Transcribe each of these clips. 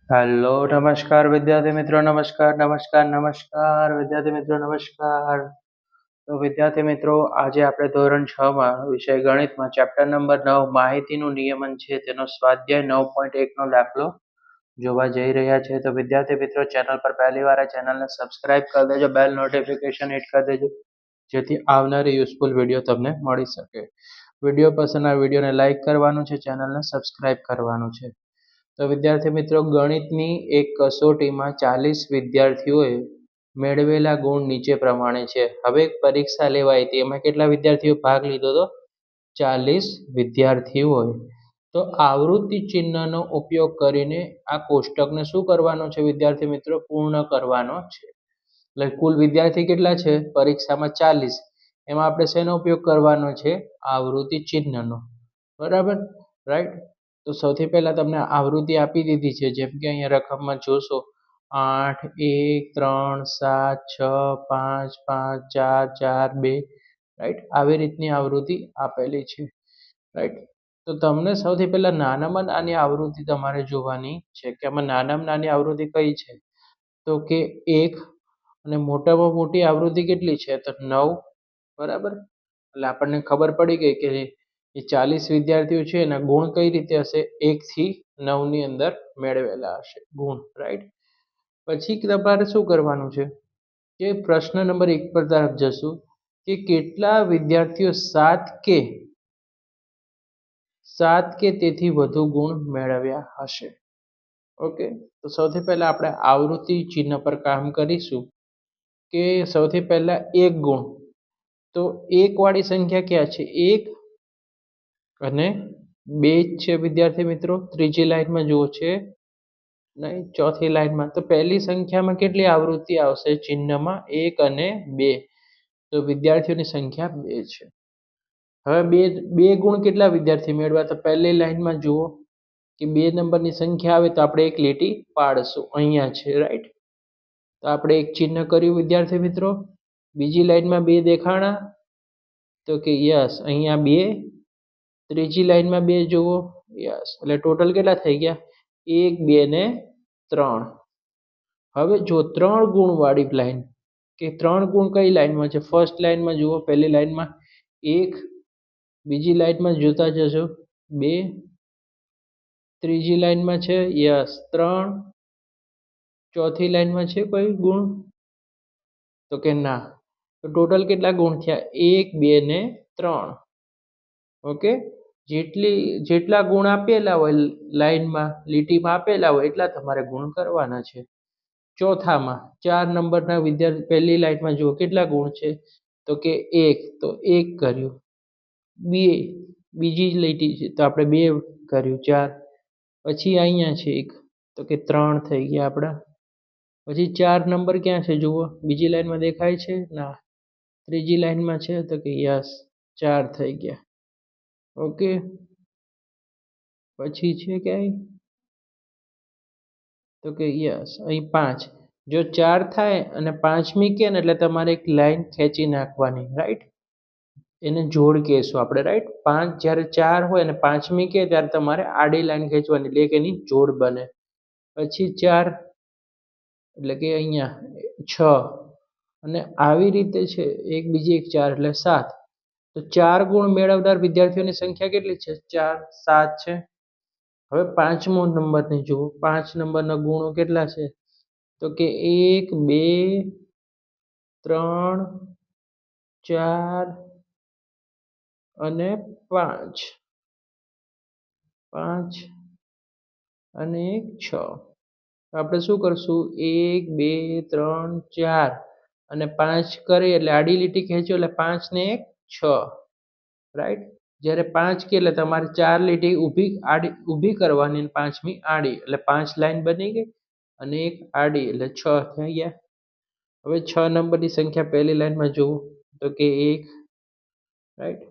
Hello નમસ્કાર વિદ્યાર્થી મિત્રો નમસ્કાર વિદ્યાર્થી મિત્રો નમસ્કાર. તો વિદ્યાર્થી મિત્રો આજે આપણે ધોરણ 6 માં વિષય ગણિતમાં ચેપ્ટર નંબર 9 માહિતીનું નિયમન છે તેનો સ્વાધ્યાય 9.1 નો દાખલો જોવા જઈ રહ્યા છે. તો વિદ્યાર્થી મિત્રો ચેનલ પર પહેલી વાર આ ચેનલને સબસ્ક્રાઇબ કરી દેજો, બેલ નોટિફિકેશન હિટ કરી દેજો જેથી આવનારી યુઝફુલ વિડીયો તમને મળી શકે. વિડીયો પસંદ આવે વિડીયોને લાઈક કરવાનું છે, ચેનલને સબસ્ક્રાઇબ કરવાનું છે. તો વિદ્યાર્થી મિત્રો ગણિતની એક કસોટીમાં 40 વિદ્યાર્થીઓએ મેળવેલા ગુણ નીચે પ્રમાણે છે. હવે એક પરીક્ષા લેવાઈ હતી, એમાં કેટલા વિદ્યાર્થીઓ ભાગ લીધો હતો? 40 વિદ્યાર્થીઓએ. તો આવૃત્તિ ચિહ્નનો ઉપયોગ કરીને આ કોષ્ટકને શું કરવાનો છે વિદ્યાર્થી મિત્રો? પૂર્ણ કરવાનો છે. એટલે કુલ વિદ્યાર્થી કેટલા છે પરીક્ષામાં? 40. એમાં આપણે શેનો ઉપયોગ કરવાનો છે? આવૃત્તિ ચિહ્નનો. બરાબર, રાઈટ. તો સૌથી પહેલા તમને આવૃત્તિ આપી દીધી છે, જેમ કે અહીંયા રકમમાં જોશો 8 1 3 7 6 5 5 4 4 2, રાઈટ. આવી રીતની આવૃત્તિ આપેલી છે, રાઈટ. તો તમને સૌથી પહેલા નાનામાં નાની આવૃત્તિ તમારે જોવાની છે કે આમાં નાનામાં નાની આવૃત્તિ કઈ છે, તો કે 1, અને મોટામાં મોટી આવૃત્તિ કેટલી છે? તો 9. બરાબર. એટલે આપણને ખબર પડી ગઈ કે એ 40 વિદ્યાર્થીઓ છે એના ગુણ કઈ રીતે હશે? 1 થી 9 ની અંદર મેળવેલા હશે ગુણ, રાઈટ. પછી તમારે શું કરવાનું છે કે પ્રશ્ન નંબર 1 પર તરફ જશું કે કેટલા વિદ્યાર્થીઓ 7 કે તેથી વધુ ગુણ મેળવ્યા હશે. ઓકે. તો સૌથી પહેલા આપણે આવૃત્તિ ચિહ્ન પર કામ કરીશું કે સૌથી પહેલા 1 ગુણ. તો 1 વાળી સંખ્યા ક્યાં છે? 1 અને 2 જ છે વિદ્યાર્થી મિત્રો. ત્રીજી લાઈનમાં જુઓ છે નહીં, ચોથી લાઈનમાં. તો પહેલી સંખ્યામાં કેટલી આવૃત્તિ આવશે ચિહ્નમાં? 1 અને 2. તો વિદ્યાર્થીઓની સંખ્યા 2 છે. હવે બે ગુણ કેટલા વિદ્યાર્થી મેળવ્યા? તો પહેલી લાઈનમાં જુઓ કે 2 નંબરની સંખ્યા આવે તો આપણે એક લીટી પાડશું, અહીંયા છે, રાઈટ. તો આપણે એક ચિહ્ન કર્યું વિદ્યાર્થી મિત્રો. બીજી લાઈનમાં 2 દેખાણા, તો કે યસ અહીંયા 2. ત્રીજી લાઈનમાં 2 જુઓ, યસ. એટલે ટોટલ કેટલા થઈ ગયા? 1 2 ને 3. હવે જો 3 ગુણ વાળી લાઈન કે 3 ગુણ કઈ લાઈનમાં છે? ફર્સ્ટ લાઈનમાં જુઓ, પહેલી લાઈનમાં 1, બીજી લાઈનમાં જોતા જશો 2, ત્રીજી લાઈનમાં છે યસ 3, ચોથી લાઈનમાં છે કોઈ ગુણ? તો કે ના. તો ટોટલ કેટલા ગુણ થયા? 1 2 ને 3. ઓકે. જેટલા ગુણ આપેલા હોય લાઈનમાં, લીટીમાં આપેલા હોય એટલા તમારે ગુણ કરવાના છે. ચોથામાં 4 નંબરના વિદ્યાર્થી પહેલી લાઈનમાં જુઓ કેટલા ગુણ છે? તો કે 1. તો 1 કર્યું. 2 બીજી લીટી છે તો આપણે 2 કર્યું, 4. પછી અહીંયા છે 1, તો કે 3 થઈ ગયા આપણા. પછી 4 નંબર ક્યાં છે જુઓ? બીજી લાઈનમાં દેખાય છે? ના. ત્રીજી લાઈનમાં છે? તો કે યસ 4 થઈ ગયા. ઓકે. પછી છે ક્યાંય? તો કે યસ અહીં 5. જો 4 થાય અને 5મી કે ને એટલે તમારે એક લાઈન ખેંચી નાખવાની, રાઈટ. એને જોડ કહેશું આપણે, રાઈટ. 5 જ્યારે 4 હોય અને 5મી કે ત્યારે તમારે આડી લાઈન ખેંચવાની, એટલે કે એની જોડ બને. પછી 4 એટલે કે અહીંયા 6, અને આવી રીતે છે એક બીજી એક 4 એટલે 7. તો 4 ગુણ મેળવનાર વિદ્યાર્થીઓની સંખ્યા કેટલી છે? 4 7 છે. હવે 5મો નંબરની જુઓ. 5 નંબરના ગુણો કેટલા છે? તો કે 1 2 3 4 અને 5. 5 અને 6. આપણે શું કરશું? 1 2 3 4 અને 5 કરીએ એટલે આડી લીટી ખેંચો એટલે 5 ને 1 6, રાઈટ. જ્યારે 5 કે એટલે તમારે 4 લીટી ઊભી કરવાની અને 5મી આડી, એટલે 5 લાઈન બની ગઈ અને એક આડી એટલે 6 થઈ ગયા. હવે 6 નંબરની સંખ્યા પહેલી લાઈનમાં જુઓ તો કે 1, રાઈટ.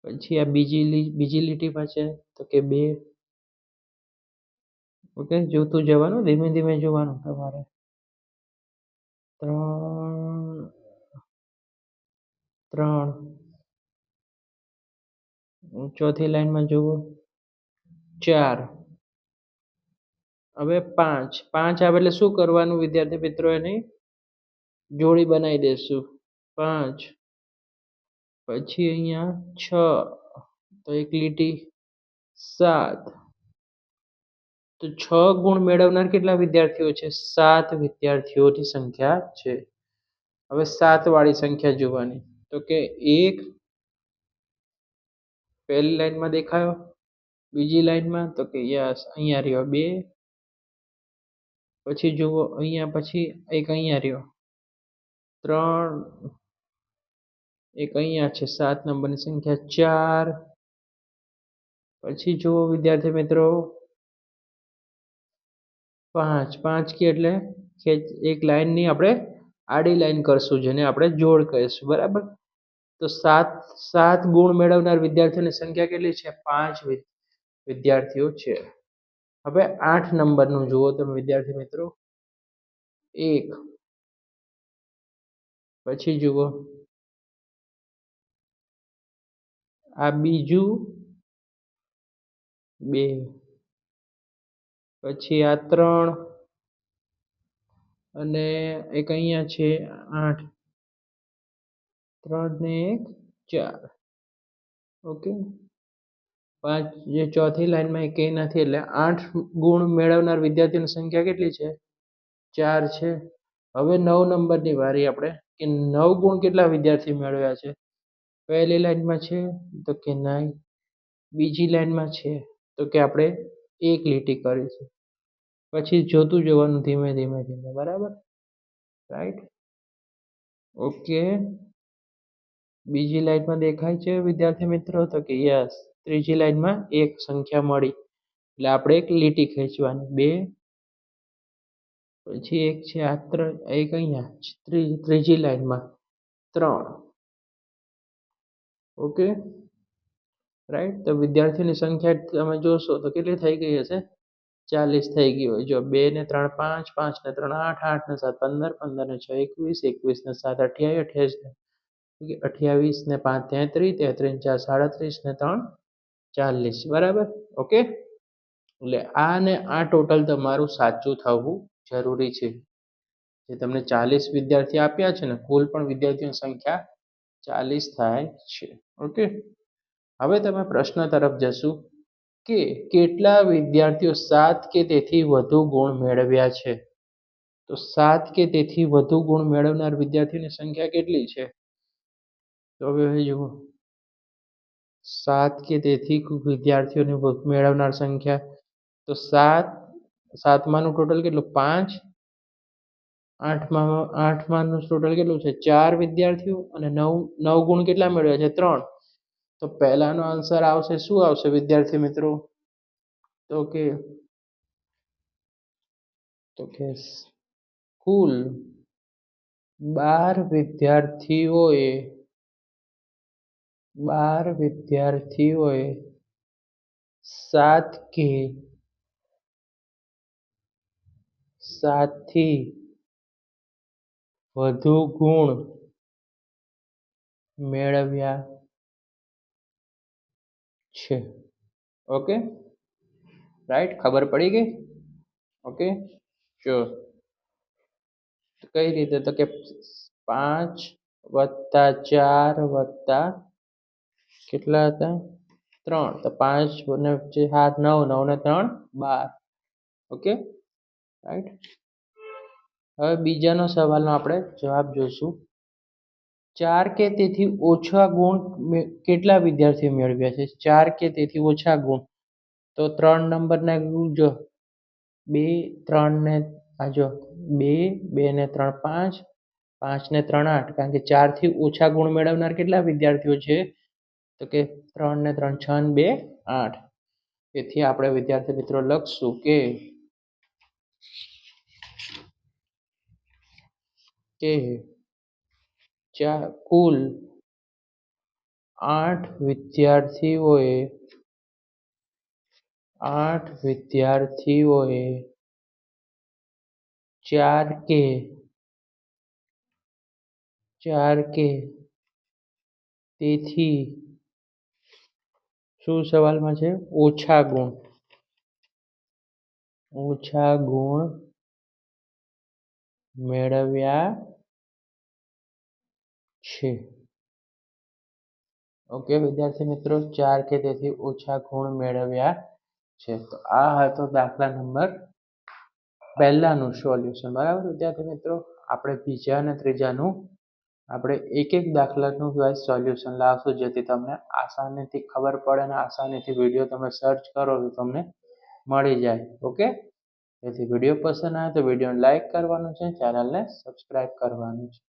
પછી આ બીજી લીટીમાં છે તો કે 2. ઓકે. જોતું જવાનું, ધીમે ધીમે જોવાનું તમારે. 3 3. ચોથી લાઈનમાં જુઓ 4. હવે 5 5 આવે એટલે શું કરવાનું વિદ્યાર્થી મિત્રો? એની જોડી બનાવી દેશું. 5 પછી અહીંયા 6 તો એક લીટી 7 તો 6 ગુણ મેળવનાર કેટલા વિદ્યાર્થીઓ છે? 7 વિદ્યાર્થીઓની સંખ્યા છે. હવે 7 વાળી સંખ્યા જોવાની તો કે 1 પહેલી લાઈનમાં દેખાયો, બીજી લાઈનમાં તો કે યસ અહીંયા રહ્યો 2, પછી જુઓ અહીંયા પછી એક અહીંયા રહ્યો 3, એક અહીંયા છે 7 નંબરની સંખ્યા 4, પછી જુઓ વિદ્યાર્થી મિત્રો 5 5 કે એટલે કે એક લાઈનની આપણે આડી લાઈન કરશું જેને આપણે જોડ કહીશું, બરાબર? તો 7 ગુણ મેળવનાર વિદ્યાર્થીઓની સંખ્યા કેટલી છે? 5 વિદ્યાર્થીઓ છે. હવે 8 નંબરનું જુઓ તમે વિદ્યાર્થી મિત્રો 1, પછી જુઓ આ બીજું 2, પછી આ 3 અને એક અહીંયા છે 8, 3 ને 1 4. ઓકે, 5 જે ચોથી લાઈનમાં એકેય નથી એટલે 8 ગુણ મેળવનાર વિદ્યાર્થીઓની સંખ્યા કેટલી છે? 4 છે. હવે 9 નંબરની વારી આપણે કે 9 ગુણ કેટલા વિદ્યાર્થી મેળવ્યા છે? પહેલી લાઈનમાં છે તો કે 9, બીજી લાઈનમાં છે તો કે આપણે એક લીટી કરીશું, પછી જોતું જવાનું ધીમે ધીમે ધીમે, બરાબર? Right, okay. બીજી લાઈનમાં દેખાય છે વિદ્યાર્થી મિત્રો તો કે યસ, ત્રીજી લાઈનમાં એક સંખ્યા મળી એટલે આપણે એક લીટી ખેંચવાની 2, પછી એક છે આ 3, એક અહીંયા ત્રીજી લાઈનમાં 3. Okay, right. તો વિદ્યાર્થીઓની સંખ્યા તમે જોશો તો કેટલી થઈ ગઈ હશે? 40 થઈ ગઈ હોય. જો 2 ને 3 5, 5 ને 3 8, 8 ને 7 15, 15 ને 6 21, 21 ને 7 28, 28 ને 5 33, 33 ને 4 37 ને 3 40, બરાબર? ઓકે, એટલે આ ને આ ટોટલ તમારું સાચું થવું જરૂરી છે. જે તમને 40 વિદ્યાર્થી આપ્યા છે ને કુલ પણ વિદ્યાર્થીઓની સંખ્યા 40 થાય છે. ઓકે, હવે તમે પ્રશ્ન તરફ જશું કે કેટલા વિદ્યાર્થીઓ 7 કે તેથી વધુ ગુણ મેળવ્યા છે? તો 7 કે તેથી વધુ ગુણ મેળવનાર વિદ્યાર્થીઓની સંખ્યા કેટલી છે? તો હવે જુઓ 7 કે તેથી વિદ્યાર્થીઓને મેળવનાર સંખ્યા તો 7માનું ટોટલ કેટલું? 5, 8માનું ટોટલ કેટલું છે? 4 વિદ્યાર્થીઓ અને 9 ગુણ કેટલા મેળવ્યા છે? 3. તો પહેલાનો આન્સર આવશે, શું આવશે વિદ્યાર્થી મિત્રો? તો કે કુલ 12 વિદ્યાર્થીઓએ 7 થી વધુ ગુણ મેળવ્યા છે. ઓકે, રાઈટ, ખબર પડી ગઈ? Okay, sure. કઈ રીતે? તો કે 5 વત્તા 4 વત્તા કેટલા હતા? 3. તો 5 ને 7 9, 9 ને 3 12. Okay, right. હવે બીજાનો સવાલનો આપણે જવાબ જોઈશું. 4 કે તેથી ઓછા ગુણ કેટલા વિદ્યાર્થીઓ મેળવ્યા છે? 4 કે તેથી ઓછા ગુણ તો 3 નંબરના જો 2 3 ને આ જો 2 2 ને 3 5, 5 ને 3 8, કારણ કે 4 થી ઓછા ગુણ મેળવનાર કેટલા વિદ્યાર્થીઓ છે? તો કે 3 ને 3 6 ને 2 8. તેથી આપણે વિદ્યાર્થી મિત્રો લખશું કે કુલ 8 વિદ્યાર્થીઓએ 4 કે તેથી શું સવાલમાં છે? ઓછા ગુણ ઓછા ગુણ મેળવ્યા છે. ઓકે વિદ્યાર્થી મિત્રો, 4 કે તેથી ઓછા ગુણ મેળવ્યા છે. તો આ હતો દાખલા નંબર પહેલાનું સોલ્યુશન. બરાબર વિદ્યાર્થી મિત્રો, આપણે બીજા અને ત્રીજાનું આપણે એક એક દાખલાનું સોલ્યુશન લાવશું, જેથી તમને આસાનીથી ખબર પડે અને આસાનીથી વિડીયો તમે સર્ચ કરો તો તમને મળી જાય. ઓકે, તેથી વિડીયો પસંદ આવે તો વિડીયોને લાઈક કરવાનું છે, ચેનલને સબસ્ક્રાઈબ કરવાનું છે.